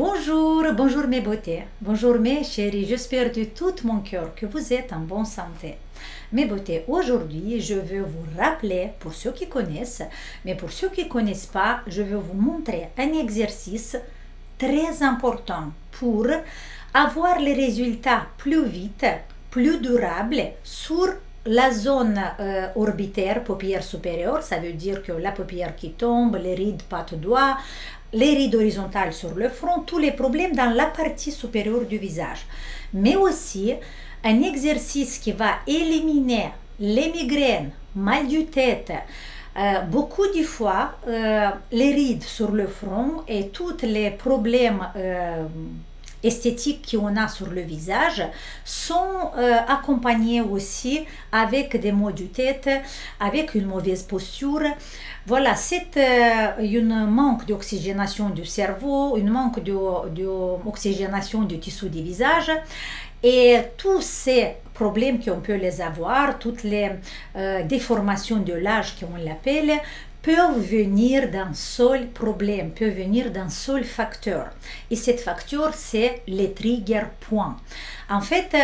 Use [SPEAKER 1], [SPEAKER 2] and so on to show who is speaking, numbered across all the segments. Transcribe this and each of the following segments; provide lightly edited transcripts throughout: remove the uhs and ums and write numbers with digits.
[SPEAKER 1] Bonjour, bonjour mes beautés, bonjour mes chéris, j'espère de tout mon cœur que vous êtes en bonne santé. Mes beautés, aujourd'hui je veux vous rappeler, pour ceux qui connaissent, mais pour ceux qui ne connaissent pas, je vais vous montrer un exercice très important pour avoir les résultats plus vite, plus durables sur la zone orbitaire, paupière supérieure, ça veut dire que la paupière qui tombe, les rides pattes doigts, les rides horizontales sur le front, tous les problèmes dans la partie supérieure du visage. Mais aussi un exercice qui va éliminer les migraines, mal de tête, beaucoup de fois les rides sur le front et tous les problèmes esthétiques qu'on a sur le visage sont accompagnés aussi avec des maux de tête, avec une mauvaise posture. Voilà, c'est un manque d'oxygénation du cerveau, un manque d'oxygénation du tissu du visage. Et tous ces problèmes qu'on peut les avoir, toutes les déformations de l'âge qu'on l'appelle, peuvent venir d'un seul problème, peuvent venir d'un seul facteur. Et cet facteur, c'est les trigger points. En fait,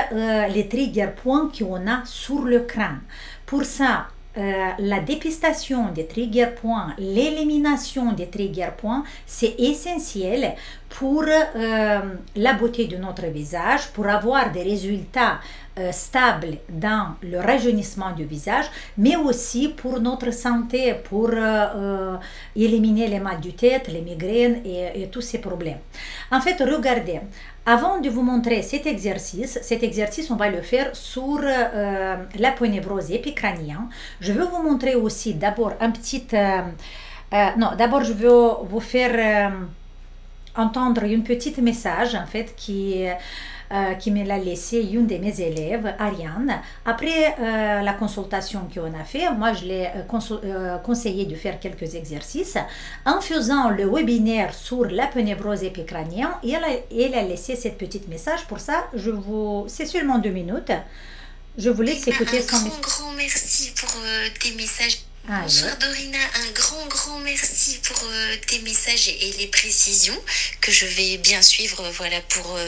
[SPEAKER 1] les trigger points qu'on a sur le crâne. Pour ça, la dépistation des trigger points, l'élimination des trigger points, c'est essentiel pour la beauté de notre visage, pour avoir des résultats stables dans le rajeunissement du visage, mais aussi pour notre santé, pour éliminer les mal de tête, les migraines et tous ces problèmes. En fait, regardez, avant de vous montrer cet exercice, on va le faire sur l'aponévrose épicrânienne. Je vais vous montrer aussi d'abord un petit... d'abord je vais vous faire entendre un petit message en fait qui me l'a laissé une de mes élèves, Ariane. Après la consultation qu'on a fait, moi je l'ai conseillé de faire quelques exercices. En faisant le webinaire sur l'aponévrose épicrânienne, elle a laissé ce petit message. Pour ça, c'est seulement 2 minutes. Je vous laisse écouter son message.
[SPEAKER 2] Un grand merci pour tes messages. Bonsoir Dorina, un grand merci pour tes messages et les précisions que je vais bien suivre, voilà, pour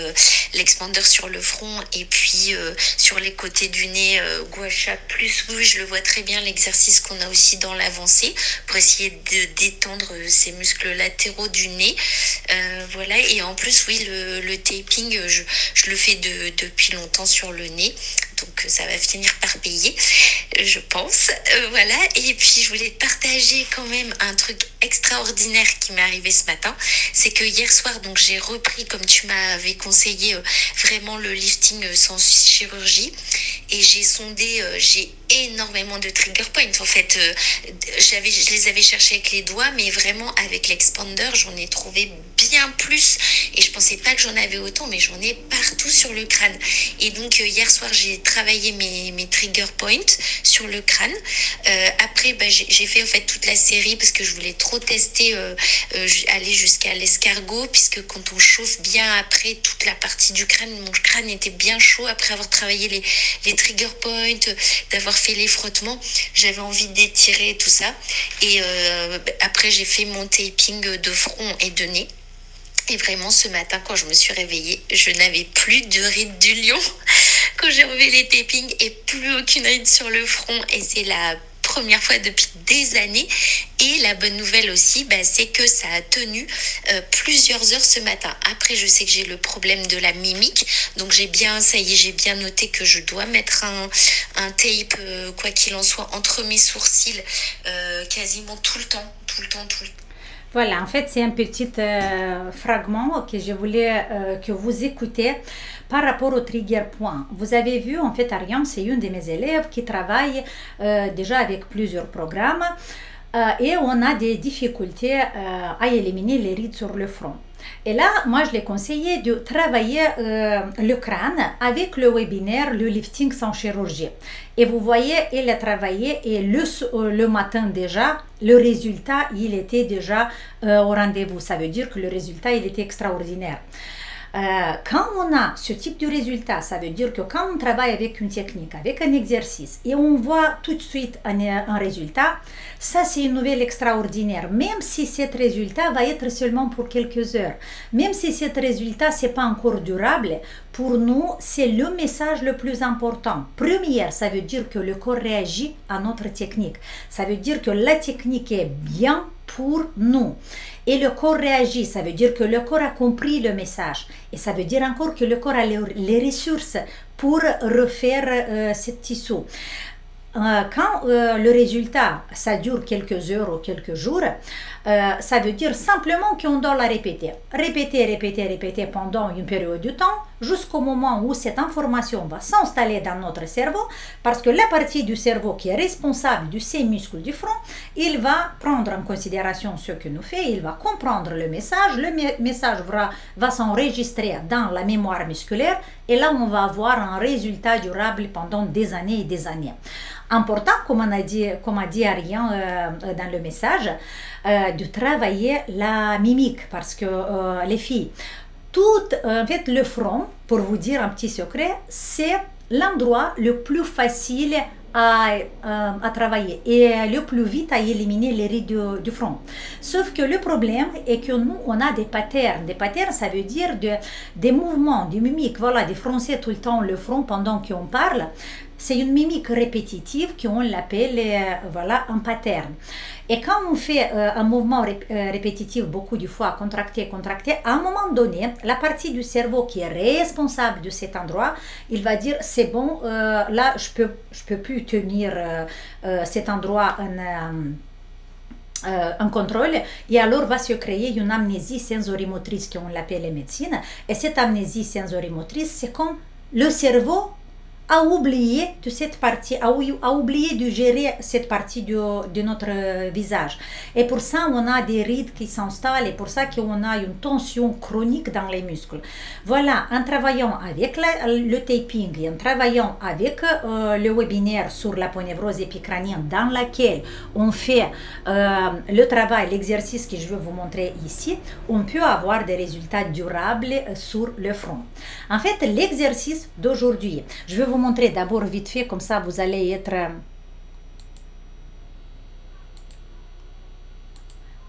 [SPEAKER 2] l'expander sur le front et puis sur les côtés du nez, gua sha plus. Oui, je le vois très bien, l'exercice qu'on a aussi dans l'avancée pour essayer de détendre ces muscles latéraux du nez. Voilà, et en plus, oui, le taping, je le fais depuis longtemps sur le nez. Donc ça va finir par payer, je pense. Voilà, et puis je voulais partager quand même un truc extraordinaire qui m'est arrivé ce matin. C'est que hier soir, donc j'ai repris, comme tu m'avais conseillé, vraiment le lifting sans chirurgie. Et j'ai sondé, j'ai énormément de trigger points. En fait, je les avais cherchés avec les doigts, mais vraiment avec l'expander, j'en ai trouvé bien plus. Et je pensais pas que j'en avais autant, mais j'en ai partout sur le crâne. Et donc hier soir, j'ai travaillé mes trigger points sur le crâne. Après, j'ai fait en fait toute la série parce que je voulais trop tester, aller jusqu'à l'escargot, puisque quand on chauffe bien après toute la partie du crâne, mon crâne était bien chaud après avoir travaillé les trigger points, d'avoir fait les frottements. J'avais envie d'étirer tout ça. Et après, j'ai fait mon taping de front et de nez. Et vraiment, ce matin, quand je me suis réveillée, je n'avais plus de rides du lion. Quand j'ai revu les tapings et plus aucune ride sur le front. Et c'est la première fois depuis des années. Et la bonne nouvelle aussi, c'est que ça a tenu plusieurs heures ce matin. Après, je sais que j'ai le problème de la mimique. Donc j'ai bien noté que je dois mettre un tape, quoi qu'il en soit, entre mes sourcils quasiment tout le temps.
[SPEAKER 1] Voilà, en fait, c'est un petit fragment que je voulais que vous écoutez par rapport au trigger point. Vous avez vu, en fait, Ariane, c'est une de mes élèves qui travaille déjà avec plusieurs programmes et on a des difficultés à éliminer les rides sur le front. Et là, moi, je l'ai conseillé de travailler le crâne avec le webinaire, le lifting sans chirurgie. Et vous voyez, il a travaillé et le matin déjà, le résultat, il était déjà au rendez-vous. Ça veut dire que le résultat, il était extraordinaire. Quand on a ce type de résultat, ça veut dire que quand on travaille avec une technique, avec un exercice, et on voit tout de suite un résultat, ça c'est une nouvelle extraordinaire, même si cet résultat va être seulement pour quelques heures, même si cet résultat c'est pas encore durable, pour nous c'est le message le plus important. Première, ça veut dire que le corps réagit à notre technique, ça veut dire que la technique est bien pour nous. Et le corps réagit, ça veut dire que le corps a compris le message. Et ça veut dire encore que le corps a les ressources pour refaire ce tissu. Quand le résultat, ça dure quelques heures ou quelques jours, ça veut dire simplement qu'on doit la répéter. Répéter pendant une période de temps, jusqu'au moment où cette information va s'installer dans notre cerveau, parce que la partie du cerveau qui est responsable de ces muscles du front, il va prendre en considération ce que nous fait, il va comprendre le message va s'enregistrer dans la mémoire musculaire, et là on va avoir un résultat durable pendant des années et des années. Important, comme a dit Ariane dans le message, de travailler la mimique, parce que les filles, en fait, le front, pour vous dire un petit secret, c'est l'endroit le plus facile à travailler et le plus vite à éliminer les rides du front. Sauf que le problème est que nous, on a des patterns. Des patterns, ça veut dire des mouvements, des mimiques, voilà, de froncer tout le temps le front pendant qu'on parle. C'est une mimique répétitive qu'on l'appelle voilà, un pattern. Et quand on fait un mouvement répétitif beaucoup de fois, contracté, à un moment donné, la partie du cerveau qui est responsable de cet endroit, il va dire c'est bon, là je peux plus tenir cet endroit en contrôle, et alors va se créer une amnésie sensorimotrice qu'on l'appelle en médecine. Et cette amnésie sensorimotrice, c'est comme le cerveau a oublié de cette partie, a oublié de gérer cette partie de notre visage. Et pour ça, on a des rides qui s'installent, et pour ça qu'on a une tension chronique dans les muscles. Voilà, en travaillant avec le taping et en travaillant avec le webinaire sur l'aponévrose épicrânienne, dans laquelle on fait le travail, l'exercice que je vais vous montrer ici, on peut avoir des résultats durables sur le front. En fait, l'exercice d'aujourd'hui, je vais vous montrer d'abord vite fait, comme ça vous allez être...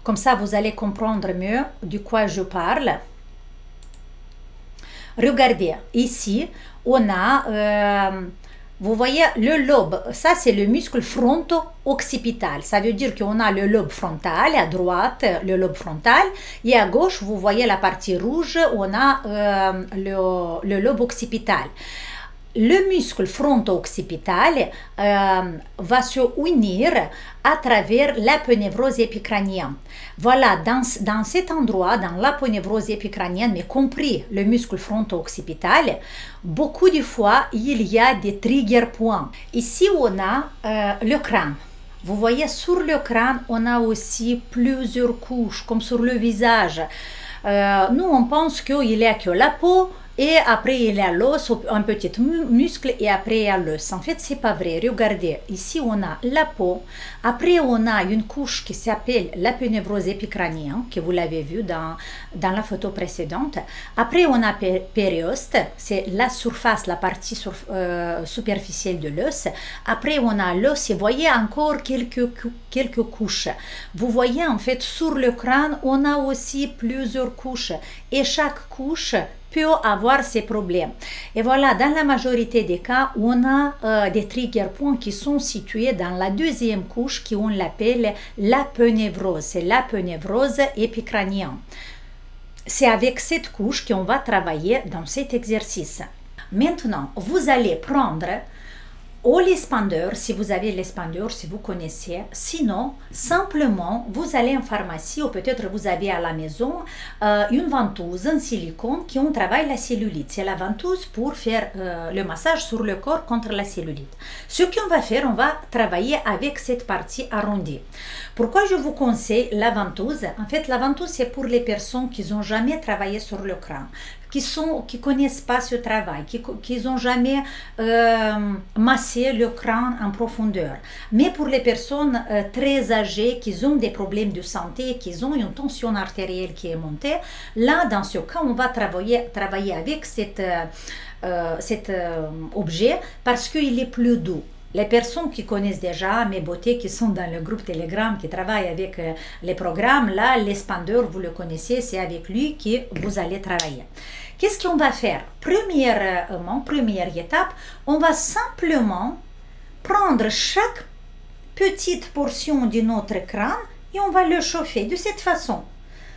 [SPEAKER 1] Comme ça vous allez comprendre mieux de quoi je parle. Regardez, ici, on a... vous voyez le lobe, ça c'est le muscle fronto-occipital. Ça veut dire qu'on a le lobe frontal, à droite le lobe frontal, et à gauche vous voyez la partie rouge, on a le lobe occipital. Le muscle fronto-occipital va se unir à travers l'aponévrose épicrânienne. Voilà, dans cet endroit, dans l'aponévrose épicrânienne, mais compris le muscle fronto-occipital, beaucoup de fois, il y a des trigger points. Ici, on a le crâne. Vous voyez, sur le crâne, on a aussi plusieurs couches, comme sur le visage. Nous, on pense qu'il n'y a que la peau, et après il y a l'os, un petit muscle, et après il y a l'os. En fait, c'est pas vrai. Regardez, ici on a la peau, après on a une couche qui s'appelle l'aponévrose épicrânienne, que vous l'avez vu dans la photo précédente. Après on a périoste, c'est la surface, la partie superficielle de l'os. Après on a l'os, et voyez encore quelques couches. Vous voyez, en fait, sur le crâne, on a aussi plusieurs couches, et chaque couche peut avoir ses problèmes. Et voilà, dans la majorité des cas, on a des trigger points qui sont situés dans la deuxième couche, qui on l'appelle l'aponévrose. C'est l'aponévrose épicrânienne. C'est avec cette couche qu'on va travailler dans cet exercice. Maintenant, vous allez prendre ou l'expandeur, si vous avez l'expandeur, si vous connaissez. Sinon, simplement, vous allez en pharmacie, ou peut-être vous avez à la maison une ventouse en silicone qui on travaille la cellulite. C'est la ventouse pour faire le massage sur le corps contre la cellulite. Ce qu'on va faire, on va travailler avec cette partie arrondie. Pourquoi je vous conseille la ventouse? En fait, la ventouse, c'est pour les personnes qui n'ont jamais travaillé sur le crâne, qui connaissent pas ce travail, qui n'ont jamais massé masser le crâne en profondeur. Mais pour les personnes très âgées qui ont des problèmes de santé, qui ont une tension artérielle qui est montée, là, dans ce cas, on va travailler avec cet objet parce qu'il est plus doux. Les personnes qui connaissent déjà mes beautés, qui sont dans le groupe Telegram, qui travaillent avec les programmes, là, l'expander, vous le connaissez, c'est avec lui que vous allez travailler. Qu'est-ce qu'on va faire? Première étape, on va simplement prendre chaque petite portion de notre crâne et on va le chauffer de cette façon.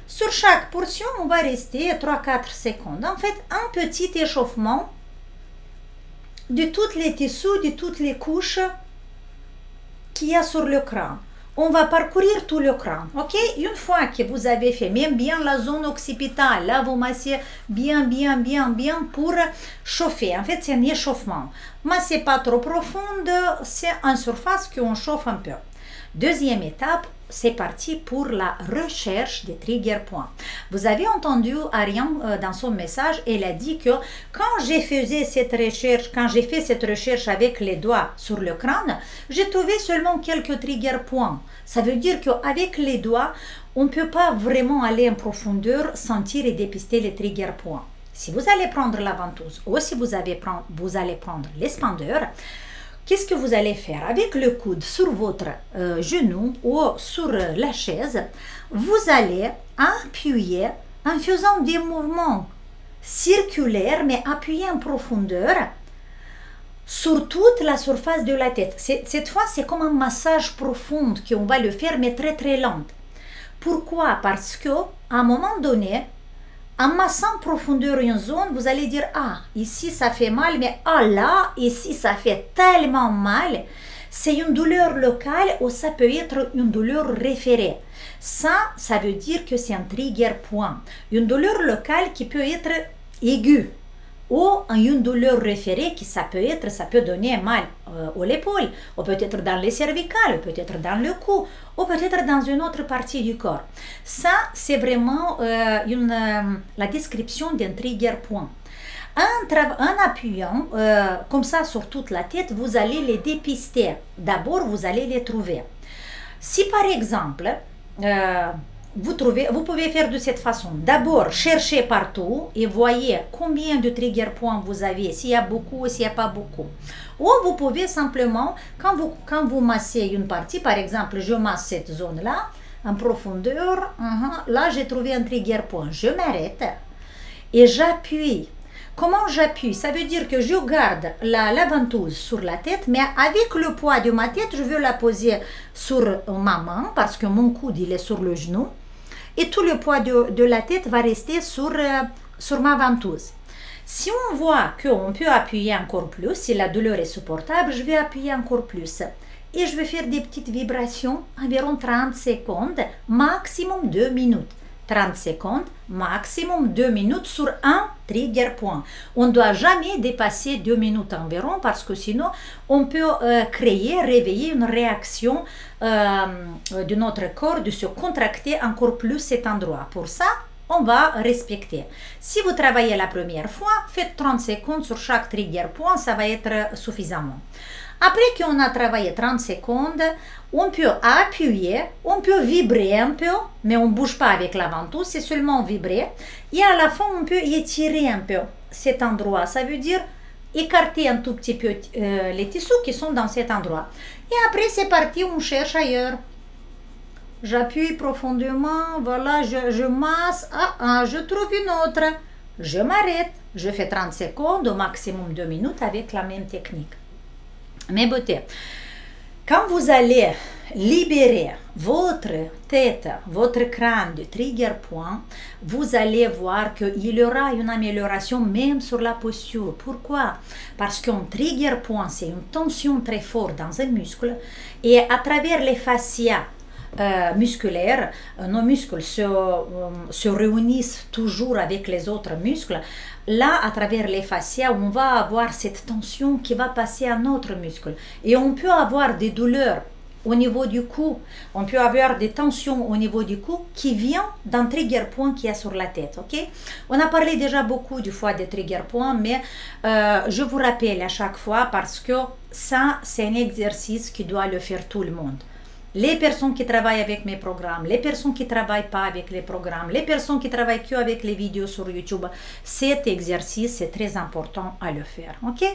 [SPEAKER 1] Sur chaque portion, on va rester 3-4 secondes. En fait, un petit échauffement de tous les tissus, de toutes les couches qu'il y a sur le crâne. On va parcourir tout le crâne, ok? Une fois que vous avez fait même bien la zone occipitale, là vous massez bien pour chauffer. En fait, c'est un échauffement. Massez pas trop profonde, c'est en surface qu'on chauffe un peu. Deuxième étape, c'est parti pour la recherche des trigger points. Vous avez entendu Ariane dans son message, elle a dit que quand j'ai fait cette recherche avec les doigts sur le crâne, j'ai trouvé seulement quelques trigger points. Ça veut dire qu'avec les doigts, on ne peut pas vraiment aller en profondeur, sentir et dépister les trigger points. Si vous allez prendre la ventouse ou si vous allez prendre l'expander, qu'est-ce que vous allez faire? Avec le coude sur votre genou ou sur la chaise, vous allez appuyer en faisant des mouvements circulaires, mais appuyer en profondeur sur toute la surface de la tête. Cette fois, c'est comme un massage profond qu'on va le faire, mais très lent. Pourquoi? Parce qu'à un moment donné, en massant en profondeur une zone, vous allez dire, ah, ici ça fait mal, mais ah là, ici ça fait tellement mal. C'est une douleur locale ou ça peut être une douleur référée. Ça veut dire que c'est un trigger point. Une douleur locale qui peut être aiguë ou une douleur référée qui ça peut donner mal à l'épaule, ou peut-être dans les cervicales, ou peut-être dans le cou, ou peut-être dans une autre partie du corps. Ça, c'est vraiment la description d'un trigger point. En appuyant comme ça sur toute la tête, vous allez les dépister. D'abord, vous allez les trouver. Si par exemple, vous pouvez faire de cette façon. D'abord, cherchez partout et voyez combien de trigger points vous avez, s'il y a beaucoup ou s'il n'y a pas beaucoup. Ou vous pouvez simplement, quand vous massez une partie, par exemple, je masse cette zone-là, en profondeur, là j'ai trouvé un trigger point. Je m'arrête et j'appuie. Comment j'appuie? Ça veut dire que je garde la ventouse sur la tête, mais avec le poids de ma tête, je veux la poser sur ma main parce que mon coude il est sur le genou. Et tout le poids de la tête va rester sur ma ventouse. Si on voit qu'on peut appuyer encore plus, si la douleur est supportable, je vais appuyer encore plus. Et je vais faire des petites vibrations, environ 30 secondes, maximum 2 minutes. 30 secondes, maximum 2 minutes sur un trigger point. On ne doit jamais dépasser 2 minutes environ parce que sinon on peut réveiller une réaction de notre corps de se contracter encore plus cet endroit. Pour ça, on va respecter. Si vous travaillez la première fois, faites 30 secondes sur chaque trigger point, ça va être suffisamment. Après qu'on a travaillé 30 secondes, on peut appuyer, on peut vibrer un peu, mais on ne bouge pas avec la ventouse, c'est seulement vibrer. Et à la fin, on peut étirer un peu cet endroit. Ça veut dire écarter un tout petit peu les tissus qui sont dans cet endroit. Et après, c'est parti, on cherche ailleurs. J'appuie profondément, voilà, je masse, je trouve une autre. Je m'arrête, je fais 30 secondes, au maximum 2 minutes avec la même technique. Mes beautés, quand vous allez libérer votre tête, votre crâne de trigger point, vous allez voir qu'il y aura une amélioration même sur la posture. Pourquoi? Parce qu'un trigger point, c'est une tension très forte dans un muscle et à travers les fascias musculaires, nos muscles se réunissent toujours avec les autres muscles. Là, à travers les fascias, on va avoir cette tension qui va passer à notre muscle. Et on peut avoir des douleurs au niveau du cou. On peut avoir des tensions au niveau du cou qui vient d'un trigger point qui est sur la tête. Ok? On a parlé déjà beaucoup du fois des trigger points, mais je vous rappelle à chaque fois parce que ça, c'est un exercice qui doit le faire tout le monde. Les personnes qui travaillent avec mes programmes, les personnes qui ne travaillent pas avec les programmes, les personnes qui travaillent que avec les vidéos sur YouTube, cet exercice, c'est très important à le faire. Ok?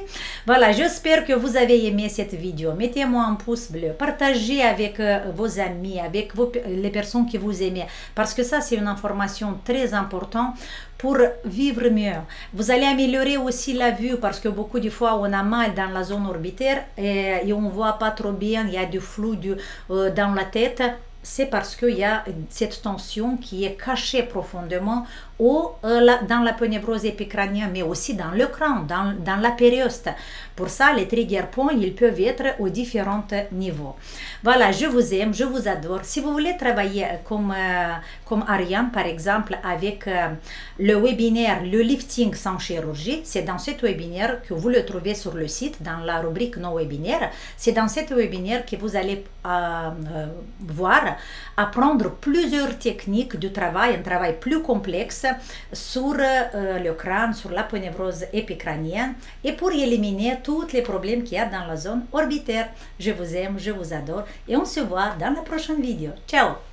[SPEAKER 1] Voilà, j'espère que vous avez aimé cette vidéo. Mettez-moi un pouce bleu, partagez avec vos amis, avec les personnes que vous aimez, parce que ça, c'est une information très importante pour vivre mieux. Vous allez améliorer aussi la vue parce que beaucoup de fois on a mal dans la zone orbitaire et on ne voit pas trop bien, il y a du flou dans la tête. C'est parce qu'il y a cette tension qui est cachée profondément dans la ponévrose épicrânienne, mais aussi dans le crâne, dans la périoste. Pour ça, les trigger points, ils peuvent être aux différents niveaux. Voilà, je vous aime, je vous adore. Si vous voulez travailler comme Ariane, par exemple, avec le webinaire, le lifting sans chirurgie, c'est dans cet webinaire que vous le trouvez sur le site, dans la rubrique nos webinaires. C'est dans cet webinaire que vous allez apprendre plusieurs techniques de travail, un travail plus complexe sur le crâne, sur la ponévrose épicrânienne et pour éliminer tous les problèmes qu'il y a dans la zone orbitaire. Je vous aime, je vous adore et on se voit dans la prochaine vidéo. Ciao!